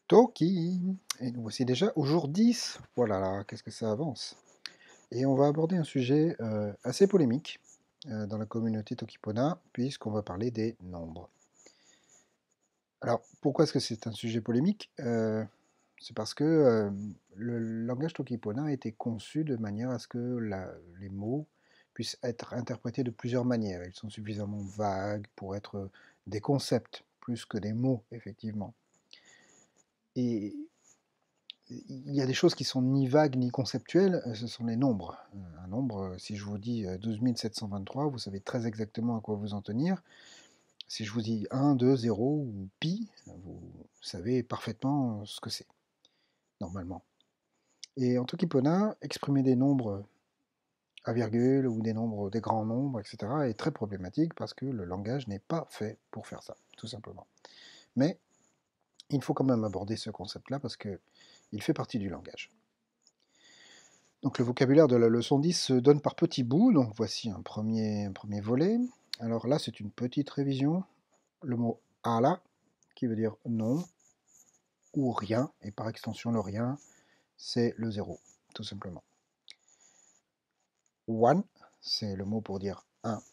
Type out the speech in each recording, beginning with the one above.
Toki! Et nous voici déjà au jour 10. Voilà, là, qu'est-ce que ça avance. Et on va aborder un sujet assez polémique dans la communauté Tokipona, puisqu'on va parler des nombres. Alors, pourquoi est-ce que c'est un sujet polémique? C'est parce que le langage Tokipona a été conçu de manière à ce que les mots puissent être interprétés de plusieurs manières. Ils sont suffisamment vagues pour être des concepts, plus que des mots, effectivement. Et il y a des choses qui sont ni vagues ni conceptuelles, ce sont les nombres. Un nombre, si je vous dis 12 723, vous savez très exactement à quoi vous en tenir. Si je vous dis 1, 2, 0 ou pi, vous savez parfaitement ce que c'est, normalement. Et en Tokipona, exprimer des nombres à virgule ou des grands nombres, etc., est très problématique parce que le langage n'est pas fait pour faire ça, tout simplement. Mais il faut quand même aborder ce concept-là parce qu'il fait partie du langage. Donc le vocabulaire de la leçon 10 se donne par petits bouts, donc voici un premier volet. Alors là, c'est une petite révision. Le mot ala, qui veut dire non ou rien, et par extension le rien, c'est le zéro, tout simplement. One, c'est le mot pour dire un.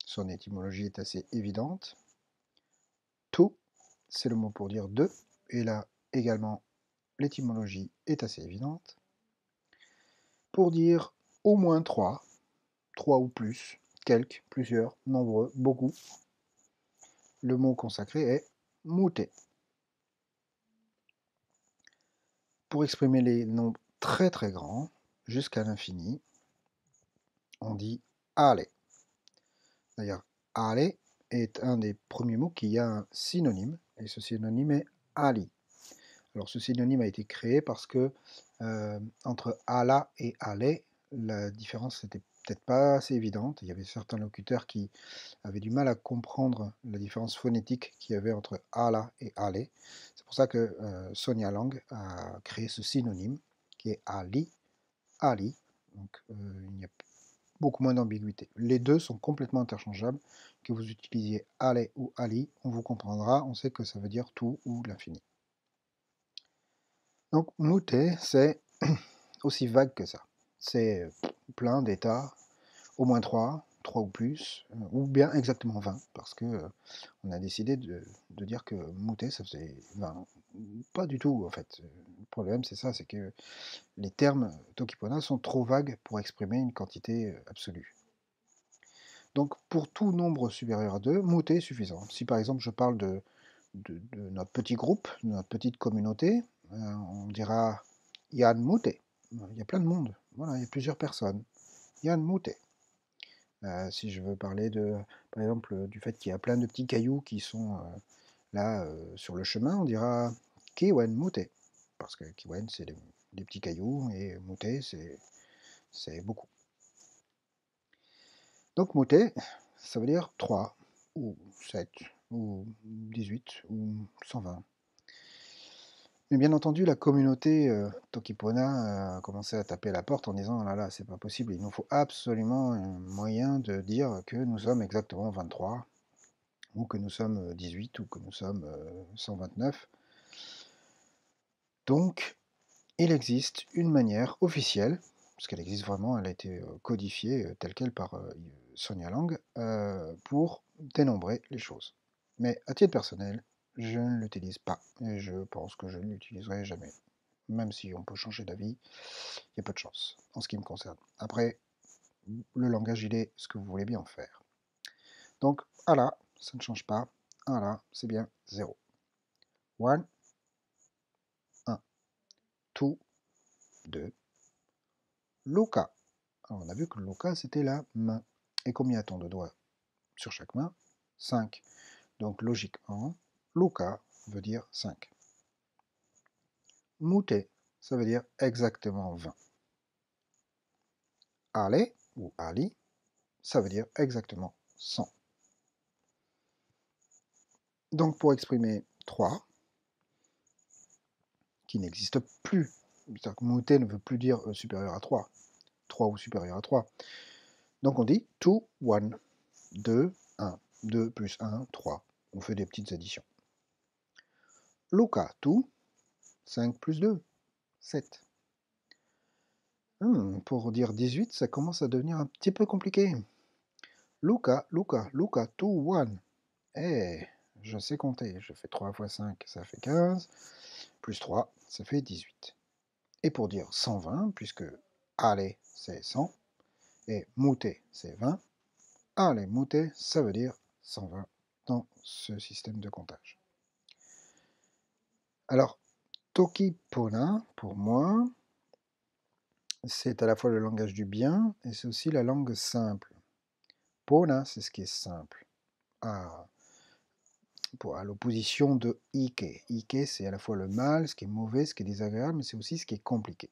Son étymologie est assez évidente. Two, c'est le mot pour dire deux, et là également l'étymologie est assez évidente. Pour dire au moins trois ou plus, quelques, plusieurs, nombreux, beaucoup, le mot consacré est mute. Pour exprimer les nombres très très grands, jusqu'à l'infini, on dit ale. D'ailleurs, ale est un des premiers mots qui a un synonyme, et ce synonyme est ali. Alors ce synonyme a été créé parce que entre ala et ale, la différence n'était peut-être pas assez évidente. Il y avait certains locuteurs qui avaient du mal à comprendre la différence phonétique qu'il y avait entre ala et ale. C'est pour ça que Sonia Lang a créé ce synonyme qui est ali, ali. Donc il y a beaucoup moins d'ambiguïté. Les deux sont complètement interchangeables. Que vous utilisiez ale ou ali, on vous comprendra. On sait que ça veut dire tout ou l'infini. Donc mute, c'est aussi vague que ça. C'est plein d'états, au moins 3 ou plus, ou bien exactement 20, parce que on a décidé de dire que mouter, ça faisait 20. Pas du tout, en fait. Le problème, c'est ça, c'est que les termes Tokipona sont trop vagues pour exprimer une quantité absolue. Donc, pour tout nombre supérieur à 2, mouter est suffisant. Si par exemple je parle de notre petit groupe, de notre petite communauté, on dira Yann Mouté. Il y a plein de monde, voilà, il y a plusieurs personnes. Yann Mouté. Si je veux parler par exemple, du fait qu'il y a plein de petits cailloux qui sont là sur le chemin, on dira Kiwen Mouté. Parce que Kiwen, c'est des petits cailloux et Mouté, c'est beaucoup. Donc Mouté, ça veut dire 3, ou 7, ou 18, ou 120. Mais bien entendu, la communauté Tokipona a commencé à taper à la porte en disant: «Oh là là, c'est pas possible, il nous faut absolument un moyen de dire que nous sommes exactement 23, ou que nous sommes 18, ou que nous sommes 129. Donc, il existe une manière officielle, parce qu'elle existe vraiment, elle a été codifiée telle quelle par Sonia Lang, pour dénombrer les choses. Mais à titre personnel, je ne l'utilise pas, et je pense que je ne l'utiliserai jamais. Même si on peut changer d'avis, il y a peu de chance, en ce qui me concerne. Après, le langage, il est ce que vous voulez bien en faire. Donc, ala, ça ne change pas. Ala, c'est bien 0. One, 1. Two, 2. Luca. Alors, on a vu que Luca, c'était la main. Et combien a-t-on de doigts sur chaque main? 5. Donc, logiquement, Luca veut dire 5. Mute, ça veut dire exactement 20. Ale, ou Ali, ça veut dire exactement 100. Donc pour exprimer 3, qui n'existe plus, c'est-à-dire que mouter ne veut plus dire supérieur à 3, 3 ou supérieur à 3. Donc on dit 2, 1, 2, 1, 2 plus 1, 3. On fait des petites additions. Luca, tu, 5 plus 2, 7. Pour dire 18, ça commence à devenir un petit peu compliqué. Luca, tu, 1. Eh, je sais compter. Je fais 3 fois 5, ça fait 15. Plus 3, ça fait 18. Et pour dire 120, puisque allez, c'est 100, et mouter, c'est 20, allez, mouter, ça veut dire 120 dans ce système de comptage. Alors, Toki Pona, pour moi, c'est à la fois le langage du bien et c'est aussi la langue simple. Pona, c'est ce qui est simple. À l'opposition de Ike. Ike, c'est à la fois le mal, ce qui est mauvais, ce qui est désagréable, mais c'est aussi ce qui est compliqué.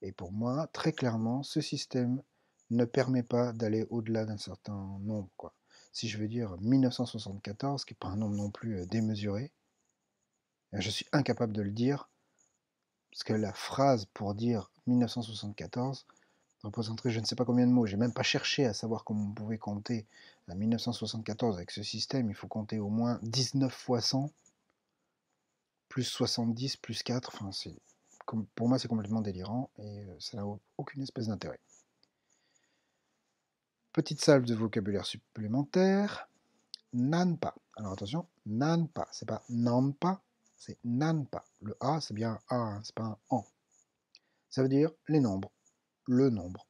Et pour moi, très clairement, ce système ne permet pas d'aller au-delà d'un certain nombre, quoi. Si je veux dire 1974, qui n'est pas un nombre non plus démesuré, je suis incapable de le dire, parce que la phrase pour dire 1974 représenterait je ne sais pas combien de mots. J'ai même pas cherché à savoir comment on pouvait compter à 1974 avec ce système. Il faut compter au moins 19 fois 100, plus 70, plus 4. Enfin, pour moi, c'est complètement délirant et ça n'a aucune espèce d'intérêt. Petite salve de vocabulaire supplémentaire. Nanpa. Alors attention, nanpa. C'est pas nampa, c'est nanpa. Le A, c'est bien un A, hein, c'est pas un an. Ça veut dire les nombres, le nombre.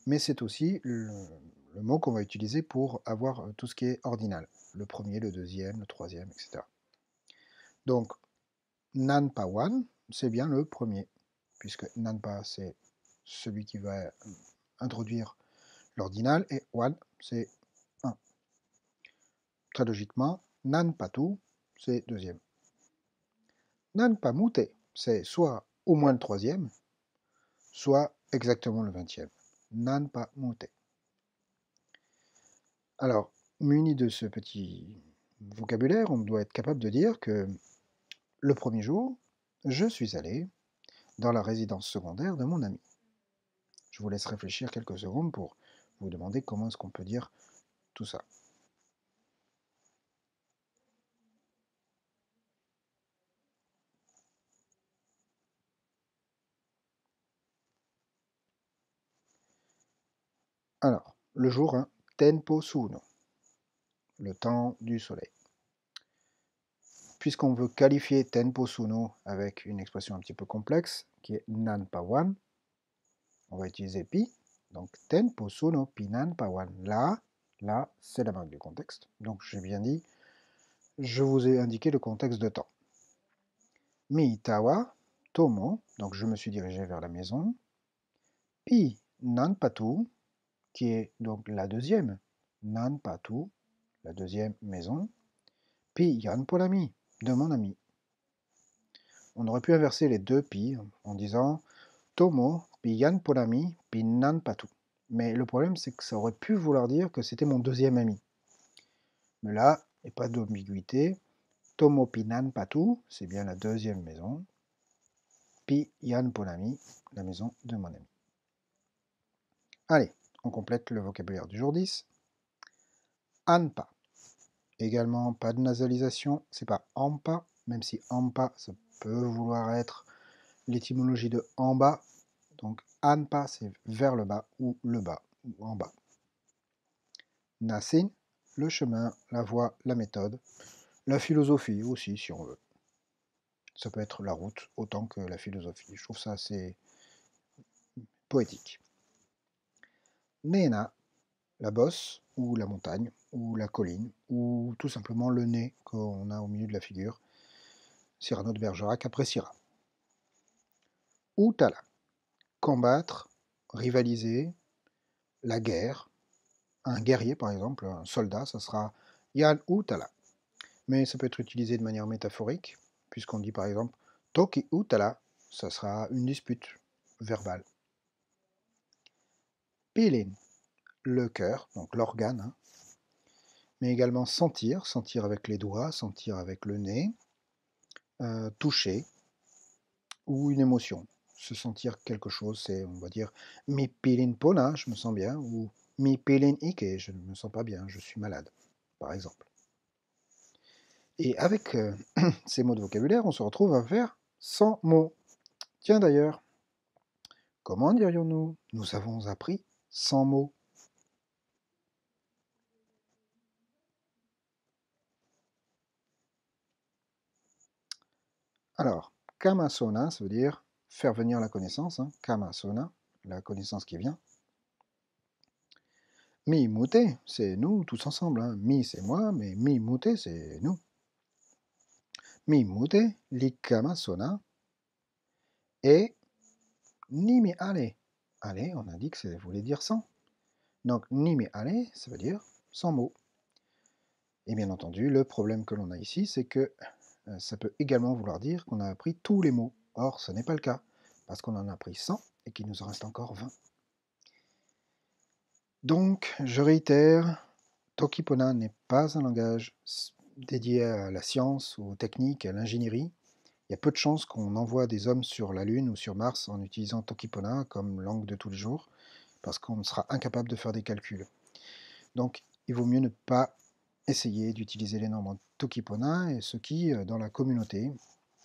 Mais c'est aussi le mot qu'on va utiliser pour avoir tout ce qui est ordinal. Le premier, le deuxième, le troisième, etc. Donc, nanpa one, c'est bien le premier, puisque nanpa, c'est celui qui va introduire l'ordinal, et one, c'est 1. Très logiquement, nanpa two, c'est deuxième. Nanpa mute, c'est soit au moins le troisième, soit exactement le 20e. Nanpa mute. Alors, muni de ce petit vocabulaire, on doit être capable de dire que le premier jour, je suis allé dans la résidence secondaire de mon ami. Je vous laisse réfléchir quelques secondes pour vous demander comment est-ce qu'on peut dire tout ça. Alors, le jour 1, Tenpo Suno, le temps du soleil. Puisqu'on veut qualifier Tenpo Suno avec une expression un petit peu complexe, qui est Nanpa Wan, on va utiliser Pi. Donc, Tenpo Suno Pi Nanpa Wan. Là, c'est la marque du contexte. Donc, j'ai bien dit, je vous ai indiqué le contexte de temps. Mi Tawa Tomo, donc je me suis dirigé vers la maison. Pi Nanpatu, qui est donc la deuxième. Nanpatu, la deuxième maison. Pi Yanpolami, de mon ami. On aurait pu inverser les deux pi en disant Tomo pi Yanpolami pi Nanpatu. Mais le problème, c'est que ça aurait pu vouloir dire que c'était mon deuxième ami. Mais là, il n'y a pas d'ambiguïté. Tomo pi Nanpatu, c'est bien la deuxième maison. Pi Yanpolami, la maison de mon ami. Allez, on complète le vocabulaire du jour 10. Anpa. Également, pas de nasalisation, c'est pas ampa, même si ampa, ça peut vouloir être l'étymologie de en bas. Donc anpa, c'est vers le bas, ou le bas, ou en bas. Nasin, le chemin, la voie, la méthode, la philosophie aussi, si on veut. Ça peut être la route autant que la philosophie. Je trouve ça assez poétique. Nena, la bosse, ou la montagne, ou la colline, ou tout simplement le nez qu'on a au milieu de la figure. Cyrano de Bergerac appréciera. Utala, combattre, rivaliser, la guerre. Un guerrier, par exemple, un soldat, ça sera Yan Utala. Mais ça peut être utilisé de manière métaphorique, puisqu'on dit par exemple Toki Utala, ça sera une dispute verbale. Pilin, le cœur, donc l'organe, hein. Mais également sentir, sentir avec les doigts, sentir avec le nez, toucher, ou une émotion. Se sentir quelque chose, c'est, on va dire, mi pilin pona, je me sens bien, ou mi pilin ike, je ne me sens pas bien, je suis malade, par exemple. Et avec ces mots de vocabulaire, on se retrouve à faire 100 mots. Tiens d'ailleurs, comment dirions-nous nous avons appris 100 mots? Alors, kama sona, ça veut dire faire venir la connaissance, hein, kama sona, la connaissance qui vient. Mi mute, c'est nous tous ensemble. Hein. Mi, c'est moi, mais mi mute, c'est nous. Mi mute, li kama sona, et ni mi ale. Ale, on a dit que ça voulait dire 100. Donc, ni mi ale, ça veut dire 100 mots. Et bien entendu, le problème que l'on a ici, c'est que ça peut également vouloir dire qu'on a appris tous les mots. Or, ce n'est pas le cas, parce qu'on en a appris 100 et qu'il nous en reste encore 20. Donc, je réitère, Tokipona n'est pas un langage dédié à la science, aux techniques, à l'ingénierie. Il y a peu de chances qu'on envoie des hommes sur la Lune ou sur Mars en utilisant Tokipona comme langue de tous les jours, parce qu'on sera incapable de faire des calculs. Donc, il vaut mieux ne pas essayer d'utiliser les nombres Tokipona, et ce qui, dans la communauté,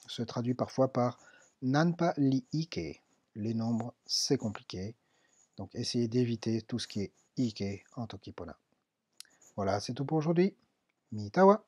se traduit parfois par Nanpa li ike. Les nombres, c'est compliqué. Donc, essayez d'éviter tout ce qui est ike en Tokipona. Voilà, c'est tout pour aujourd'hui. Mitawa!